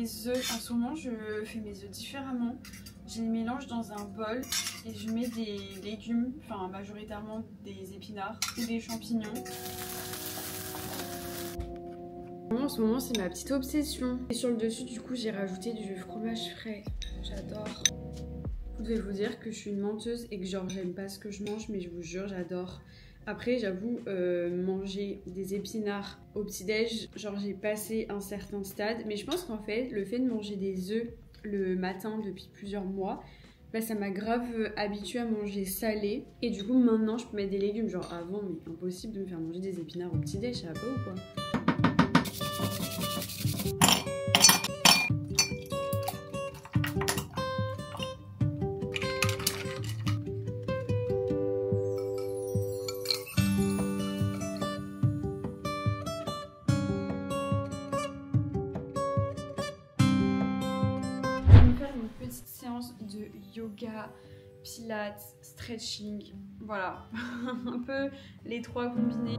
mes œufs. En ce moment, je fais mes œufs différemment. Je les mélange dans un bol et je mets des légumes, enfin majoritairement des épinards ou des champignons. En ce moment, c'est ma petite obsession. Et sur le dessus, du coup, j'ai rajouté du fromage frais. J'adore. Vous devez vous dire que je suis une menteuse et que genre j'aime pas ce que je mange, mais je vous jure, j'adore. Après, j'avoue, manger des épinards au petit-déj, genre j'ai passé un certain stade. Mais je pense qu'en fait, le fait de manger des œufs le matin depuis plusieurs mois, bah, ça m'a grave habituée à manger salé. Et du coup, maintenant, je peux mettre des légumes. Genre avant, mais impossible de me faire manger des épinards au petit-déj, ça va pas ou quoi? Petite séance de yoga, pilates, stretching, voilà, un peu les trois combinés.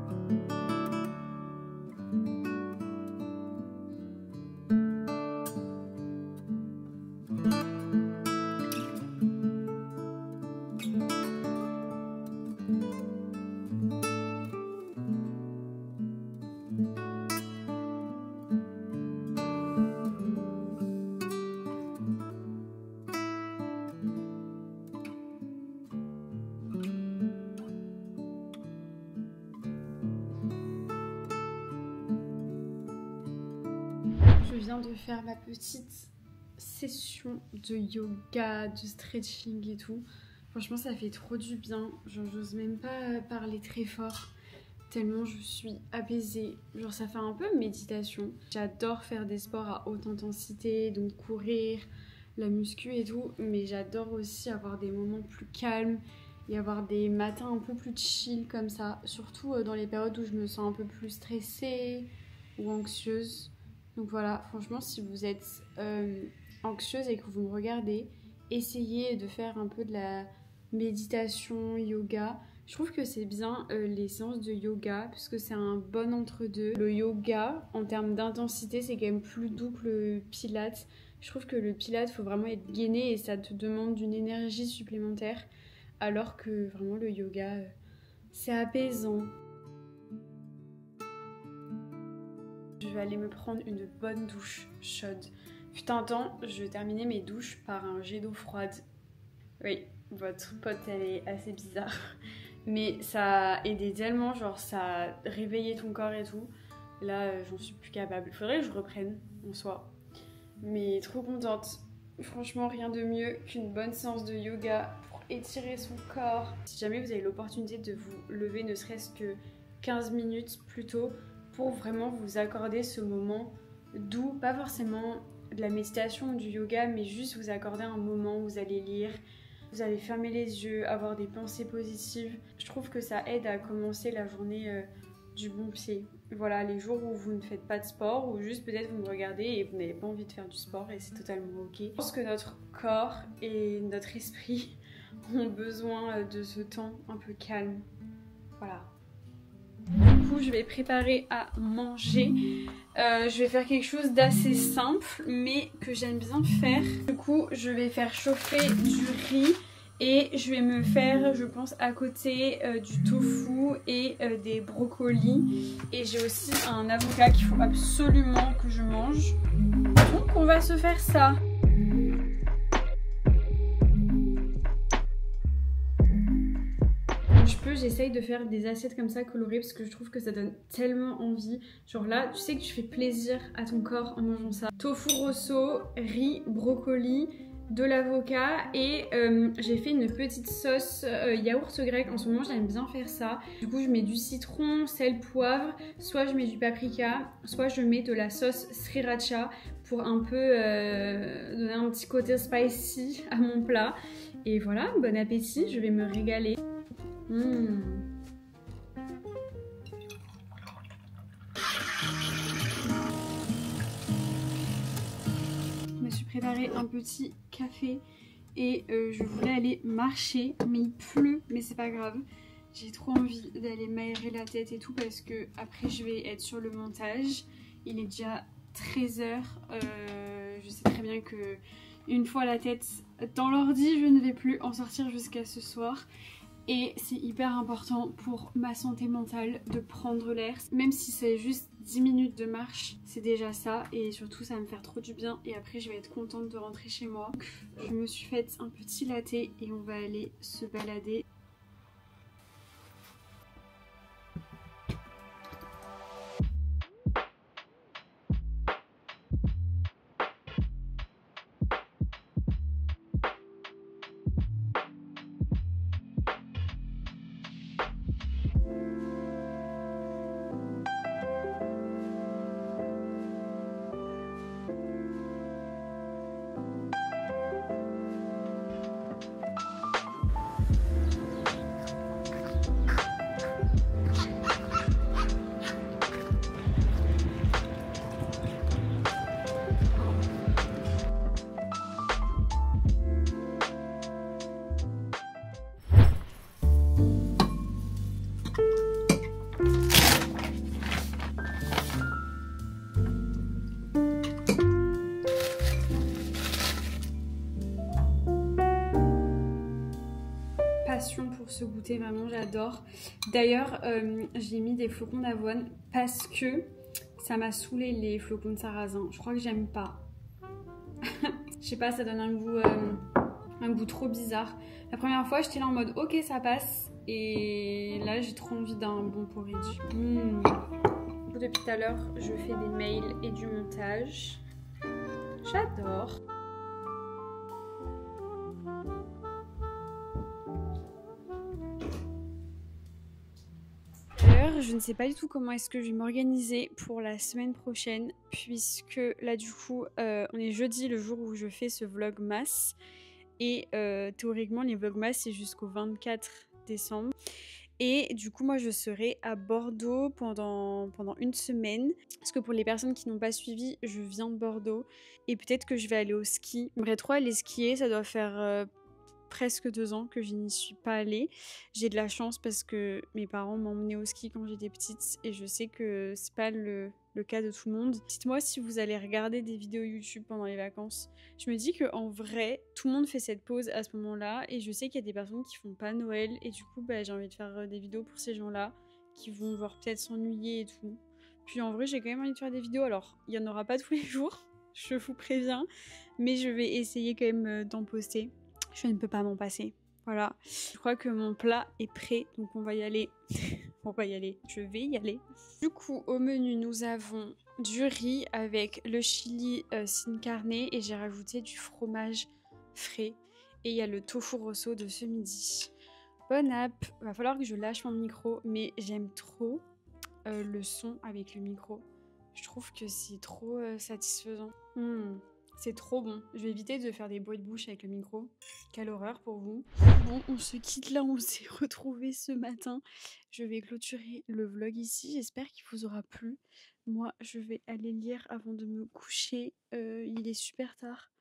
Je viens de faire ma petite session de yoga, de stretching et tout. Franchement, ça fait trop du bien. Genre, j'ose même pas parler très fort tellement je suis apaisée. Genre, ça fait un peu méditation. J'adore faire des sports à haute intensité, donc courir, la muscu et tout. Mais j'adore aussi avoir des moments plus calmes et avoir des matins un peu plus chill comme ça. Surtout dans les périodes où je me sens un peu plus stressée ou anxieuse. Donc voilà, franchement, si vous êtes anxieuse et que vous me regardez, essayez de faire un peu de la méditation, yoga. Je trouve que c'est bien les séances de yoga parce que c'est un bon entre-deux. Le yoga, en termes d'intensité, c'est quand même plus doux que le pilates. Je trouve que le pilates, il faut vraiment être gainé et ça te demande une énergie supplémentaire. Alors que vraiment le yoga, c'est apaisant. Je vais aller me prendre une bonne douche chaude. Fut un temps, je terminais mes douches par un jet d'eau froide. Oui, votre pote, elle est assez bizarre. Mais ça a aidé tellement, genre ça a réveillé ton corps et tout. Là, j'en suis plus capable. Il faudrait que je reprenne en soi. Mais trop contente. Franchement, rien de mieux qu'une bonne séance de yoga pour étirer son corps. Si jamais vous avez l'opportunité de vous lever ne serait-ce que 15 minutes plus tôt, pour vraiment vous accorder ce moment doux, pas forcément de la méditation ou du yoga, mais juste vous accorder un moment où vous allez lire, vous allez fermer les yeux, avoir des pensées positives. Je trouve que ça aide à commencer la journée du bon pied. Voilà, les jours où vous ne faites pas de sport ou juste peut-être vous me regardez et vous n'avez pas envie de faire du sport et c'est totalement ok. Je pense que notre corps et notre esprit ont besoin de ce temps un peu calme. Voilà. Du coup, je vais préparer à manger. Je vais faire quelque chose d'assez simple, mais que j'aime bien faire. Du coup, je vais faire chauffer du riz et je vais me faire, je pense, à côté du tofu et des brocolis. Et j'ai aussi un avocat qu'il faut absolument que je mange. Donc, on va se faire ça. J'essaye de faire des assiettes comme ça colorées parce que je trouve que ça donne tellement envie. Genre là, tu sais que tu fais plaisir à ton corps en mangeant ça. Tofu rosso, riz, brocoli, de l'avocat et j'ai fait une petite sauce yaourt grec. En ce moment, j'aime bien faire ça. Du coup, je mets du citron, sel, poivre. Soit je mets du paprika, soit je mets de la sauce sriracha pour un peu donner un petit côté spicy à mon plat. Et voilà, bon appétit, je vais me régaler. Je me suis préparé un petit café et je voulais aller marcher mais il pleut, mais c'est pas grave. J'ai trop envie d'aller m'aérer la tête et tout parce que après je vais être sur le montage. Il est déjà 13h, je je sais très bien que une fois la tête dans l'ordi, je ne vais plus en sortir jusqu'à ce soir. Et c'est hyper important pour ma santé mentale de prendre l'air. Même si c'est juste 10 minutes de marche, c'est déjà ça. Et surtout, ça va me faire trop du bien. Et après, je vais être contente de rentrer chez moi. Donc, je me suis fait un petit latte et on va aller se balader. Pour ce goûter, vraiment j'adore. D'ailleurs j'ai mis des flocons d'avoine parce que ça m'a saoulé les flocons de sarrasin. Je crois que j'aime pas. Je sais pas, ça donne un goût trop bizarre. La première fois j'étais là en mode ok ça passe, et là j'ai trop envie d'un bon porridge. Depuis tout à l'heure je fais des mails et du montage. J'adore. Je ne sais pas du tout comment est-ce que je vais m'organiser pour la semaine prochaine, puisque là du coup on est jeudi, le jour où je fais ce vlogmas, et théoriquement les vlogmas c'est jusqu'au 24 décembre, et du coup moi je serai à Bordeaux pendant une semaine, parce que pour les personnes qui n'ont pas suivi, je viens de Bordeaux et peut-être que je vais aller au ski. J'aimerais trop aller skier, ça doit faire presque 2 ans que je n'y suis pas allée. J'ai de la chance parce que mes parents m'emmenaient au ski quand j'étais petite, et je sais que c'est pas le cas de tout le monde. Dites-moi si vous allez regarder des vidéos YouTube pendant les vacances. Je me dis qu'en vrai, tout le monde fait cette pause à ce moment-là, et je sais qu'il y a des personnes qui font pas Noël, et du coup j'ai envie de faire des vidéos pour ces gens-là qui vont voir peut-être s'ennuyer et tout. Puis en vrai j'ai quand même envie de faire des vidéos, alors il y en aura pas tous les jours, je vous préviens, mais je vais essayer quand même d'en poster. Je ne peux pas m'en passer. Voilà. Je crois que mon plat est prêt, donc on va y aller. On va y aller. Je vais y aller. Du coup, au menu, nous avons du riz avec le chili sin carne, et j'ai rajouté du fromage frais. Et il y a le tofu rosso de ce midi. Bonne app. Va falloir que je lâche mon micro, mais j'aime trop le son avec le micro. Je trouve que c'est trop satisfaisant. C'est trop bon. Je vais éviter de faire des bruits de bouche avec le micro. Quelle horreur pour vous. Bon, on se quitte là, on s'est retrouvés ce matin. Je vais clôturer le vlog ici. J'espère qu'il vous aura plu. Moi, je vais aller lire avant de me coucher. Il est super tard.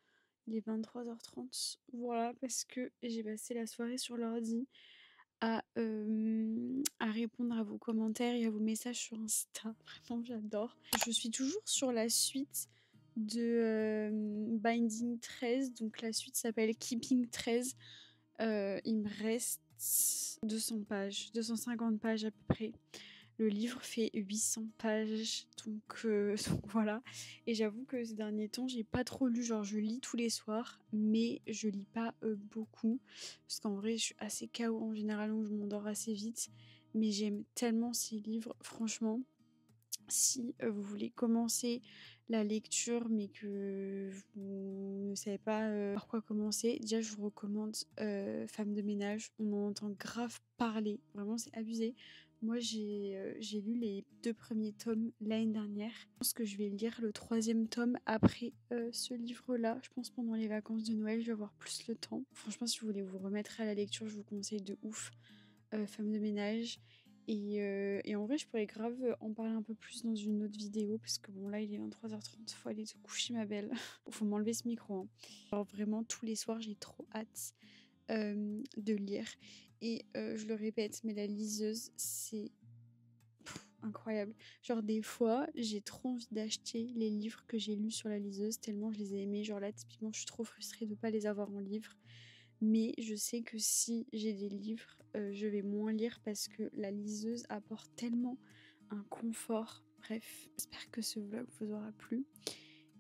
Il est 23h30. Voilà, parce que j'ai passé la soirée sur l'ordi à répondre à vos commentaires et à vos messages sur Insta. Vraiment, j'adore. Je suis toujours sur la suite de Binding 13, donc la suite s'appelle Keeping 13. Il me reste 200 pages, 250 pages à peu près. Le livre fait 800 pages, donc voilà. Et j'avoue que ces derniers temps, j'ai pas trop lu. Genre, je lis tous les soirs, mais je lis pas beaucoup. Parce qu'en vrai, je suis assez KO en général, donc je m'endors assez vite. Mais j'aime tellement ces livres, franchement. Si vous voulez commencer la lecture, mais que vous ne savez pas par quoi commencer, déjà je vous recommande Femme de ménage. On en entend grave parler, vraiment c'est abusé. Moi j'ai lu les 2 premiers tomes l'année dernière. Je pense que je vais lire le 3e tome après ce livre-là. Je pense pendant les vacances de Noël, je vais avoir plus le temps. Franchement, si vous voulez vous remettre à la lecture, je vous conseille de ouf Femme de ménage. Et en vrai, je pourrais grave en parler un peu plus dans une autre vidéo, parce que bon, là il est 23h30, faut aller te coucher ma belle. Faut m'enlever ce micro. Hein. Alors vraiment, tous les soirs, j'ai trop hâte de lire. Et je le répète, mais la liseuse, c'est incroyable. Genre des fois, j'ai trop envie d'acheter les livres que j'ai lus sur la liseuse tellement je les ai aimés. Genre là, typiquement, je suis trop frustrée de ne pas les avoir en livre. Mais je sais que si j'ai des livres, je vais moins lire parce que la liseuse apporte tellement un confort. Bref, j'espère que ce vlog vous aura plu.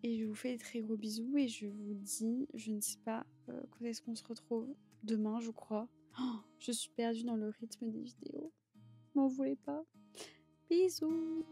Et je vous fais des très gros bisous et je vous dis, je ne sais pas quand est-ce qu'on se retrouve. Demain, je crois. Oh, je suis perdue dans le rythme des vidéos. M'en voulez pas. Bisous.